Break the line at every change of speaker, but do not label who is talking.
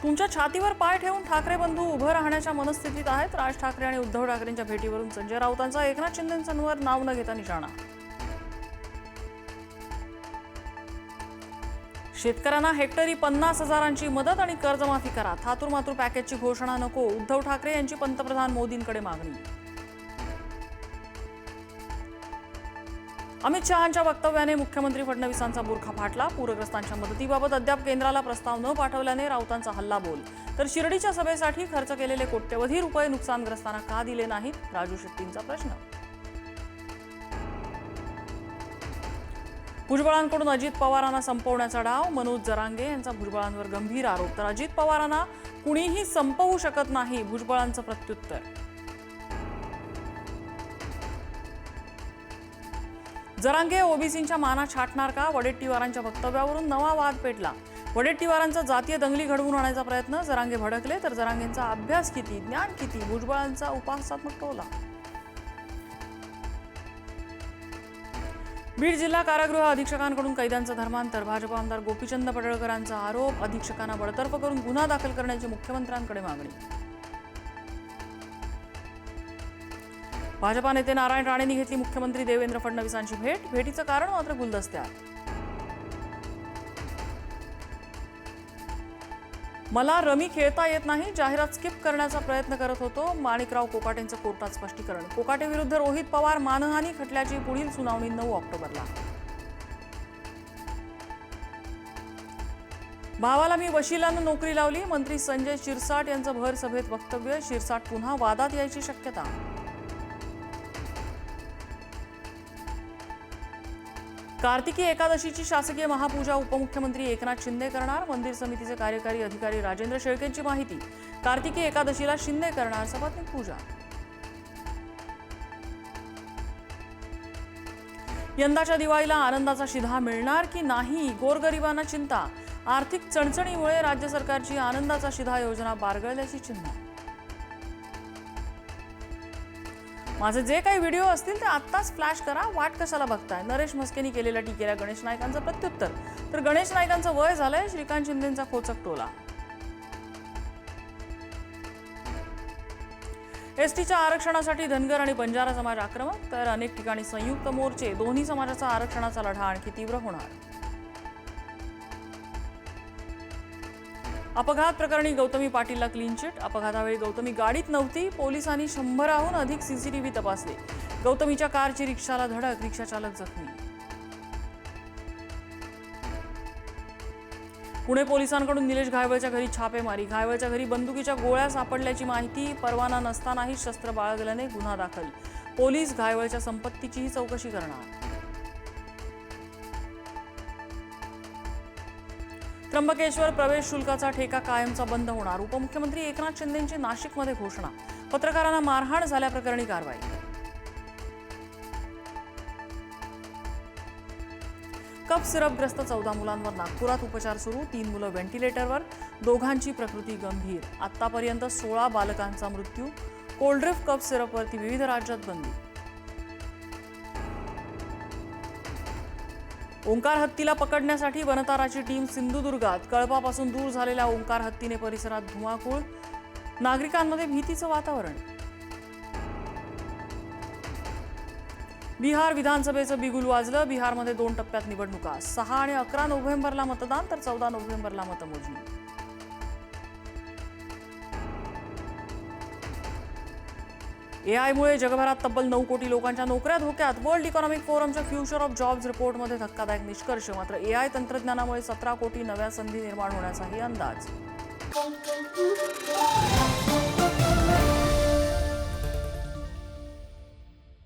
तुमच्या छातीवर पाय ठेवून ठाकरे बंधू उभं राहण्याच्या मनस्थितीत आहेत. राज ठाकरे आणि उद्धव ठाकरेंच्या भेटीवरून संजय राऊतांचा एकनाथ शिंदेंवर नाव न घेता निशाणा. शेतकऱ्यांना हेक्टरी 50,000ची मदत आणि कर्जमाफी करा. थातूरमातूर पॅकेजची घोषणा नको. उद्धव ठाकरे यांची पंतप्रधान मोदींकडे मागणी. अमित शहांच्या वक्तव्याने मुख्यमंत्री फडणवीसांचा बुरखा फाटला. पूरग्रस्तांच्या मदतीबाबत अद्याप केंद्राला प्रस्ताव न पाठवल्याने राऊतांचा हल्लाबोल. तर शिर्डीच्या सभेसाठी खर्च केलेले कोट्यवधी रुपये नुकसानग्रस्तांना का दिले नाहीत, राजू शेट्टींचा प्रश्न. भुजबळांकडून अजित पवारांना संपवण्याचा डाव. मनोज जरांगे यांचा भुजबळांवर गंभीर आरोप. तर अजित पवारांना कुणीही संपवू शकत नाही, भुजबळांचं प्रत्युत्तर. जरांगे ओबीसींच्या माना छाटणार का? वडेट्टीवारांच्या वक्तव्यावरून नवा वाद पेटला. वडेट्टीवारांचा जातीय दंगली घडवून आणायचा प्रयत्न. जरांगे भडकले तर जरांगेंचा अभ्यास किती, ज्ञान किती, भुजबळांचा उपहासात्मक टोला. बीड जिल्हा कारागृह अधीक्षकांकडून कैद्यांचं धर्मांतर. भाजप आमदार गोपीचंद पडळकरांचा आरोप. अधीक्षकांना बडतर्फ करून गुन्हा दाखल करण्याची मुख्यमंत्र्यांकडे मागणी. भाजपा नेते नारायण राणेंनी घेतली मुख्यमंत्री देवेंद्र फडणवीसांची भेट. भेटीचं कारण मात्र गुलदस्त्यात. मला रमी खेळता येत नाही, जाहिरात स्किप करण्याचा प्रयत्न करत होतो. माणिकराव कोकाटेंचं कोर्टात स्पष्टीकरण. कोकाटे विरुद्ध रोहित पवार मानहानी खटल्याची पुढील सुनावणी 9 ऑक्टोबरला. भावाला मी वशिलानं नोकरी लावली. मंत्री संजय शिरसाट यांचं भर सभेत वक्तव्य. शिरसाट पुन्हा वादात यायची शक्यता. कार्तिकी एकादशीची शासकीय महापूजा उपमुख्यमंत्री एकनाथ शिंदे करणार. मंदिर समितीचे कार्यकारी अधिकारी राजेंद्र शेळकेंची माहिती. कार्तिकी एकादशीला शिंदे करणार सपत्नीक पूजा. यंदाच्या दिवाळीला आनंदाचा शिधा मिळणार की नाही, गोरगरिबांना चिंता. आर्थिक चणचणीमुळे राज्य सरकारची आनंदाचा शिधा योजना बारगळल्याची चिन्ह. माझे जे काही व्हिडिओ असतील ते आत्ताच फ्लॅश करा, वाट कशाला बघताय. नरेश म्हस्केंनी केलेल्या टीकेला गणेश नाईकांचं प्रत्युत्तर. तर गणेश नाईकांचं वय झालंय, श्रीकांत शिंदेंचा खोचक टोला. एसटीच्या आरक्षणासाठी धनगर आणि बंजारा समाज आक्रमक. तर अनेक ठिकाणी संयुक्त मोर्चे. दोन्ही समाजाचा आरक्षणाचा लढा आणखी तीव्र होणार. अपघात प्रकरणी गौतमी पाटीलला क्लीन चिट. अपघातावेळी गौतमी गाडीत नव्हती. पोलिसांनी 100हून अधिक सीसीटीव्ही तपासले. गौतमीच्या कारची रिक्षाला धडक, रिक्षाचालक जखमी. पुणे पोलिसांकडून निलेश घायवळच्या घरी छापेमारी. घायवळच्या घरी बंदुकीच्या गोळ्या सापडल्याची माहिती. परवाना नसतानाही शस्त्र बाळगल्याने गुन्हा दाखल. पोलीस घायवळच्या संपत्तीचीही चौकशी करणार. त्र्यंबकेश्वर प्रवेश शुल्काचा ठेका कायमचा बंद होणार. उपमुख्यमंत्री एकनाथ शिंदेंची नाशिकमध्ये घोषणा. पत्रकारांना मारहाण झाल्याप्रकरणी कारवाई. कफ सिरपग्रस्त 14 मुलांवर नागपुरात उपचार सुरू. 3 मुलं व्हेंटिलेटरवर. दोघांची प्रकृती गंभीर. आतापर्यंत 16 बालकांचा मृत्यू. कोल्ड्रिफ्ट कफ सिरपवरती विविध राज्यात बंदी. ओंकार हत्तीला पकडण्यासाठी वनताराची टीम सिंधुदुर्गात. कळपापासून दूर झालेल्या ओंकार हत्तीने परिसरात धुमाकूळ. नागरिकांमध्ये भीतीचं वातावरण. बिहार विधानसभेचं बिगुल वाजलं. बिहारमध्ये 2 टप्प्यात निवडणुका. 6 आणि 11 नोव्हेंबरला मतदान, तर 14 नोव्हेंबरला मतमोजणी. एआयमुळे जगभरात तब्बल 9 कोटी लोकांच्या नोकऱ्या धोक्यात. वर्ल्ड इकॉनॉमिक फोरमच्या फ्युचर ऑफ जॉब्स रिपोर्टमध्ये धक्कादायक निष्कर्ष. मात्र एआय तंत्रज्ञानामुळे 17 कोटी नव्या संधी निर्माण होण्याचाही अंदाज.